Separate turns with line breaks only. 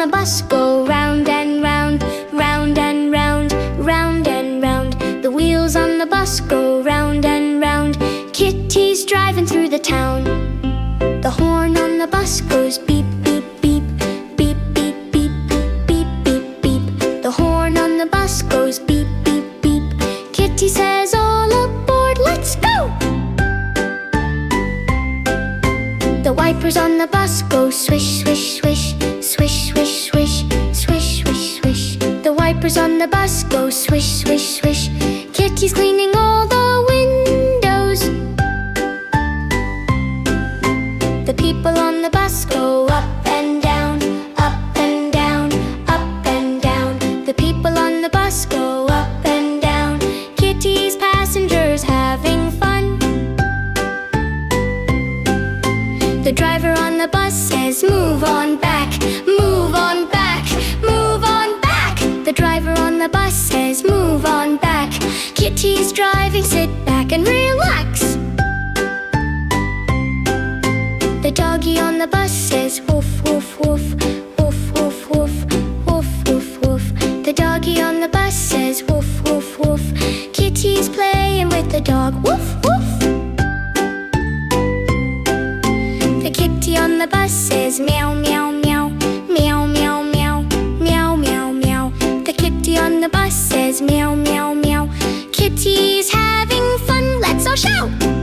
the bus go round and round, round and round, round and round. The wheels on the bus go round and round. Kitty's driving through the town. The horn on the bus goes beep, beep, beep, beep, beep, beep, beep, beep, beep. The horn on the bus goes beep, beep, beep. Kitty says, all aboard, let's go! The wipers on the bus go swish, swish, swish, swish, swish, swish, swish, swish, swish. The wipers on the bus go swish, swish, swish. Kitty's cleaning all the windows. The people on the bus go up and down, up and down, up and down. The people on the bus go up and down. Kitty's passengers having fun. The driver on the bus says, move on back, move on back, move on back. The driver on the bus says, move on back. Kitty's driving, sit back and relax. The doggy on the bus says, woof, woof, woof, woof, woof, woof, woof, woof, woof. The doggy on the bus says, woof, woof, woof. Kitty's playing with the dog, woof, woof. The kitty on the bus says, meow, meow, meow, meow, meow, meow, meow, meow, meow. The kitty on the bus says, meow, meow, meow. Kitty's having fun, let's all shout!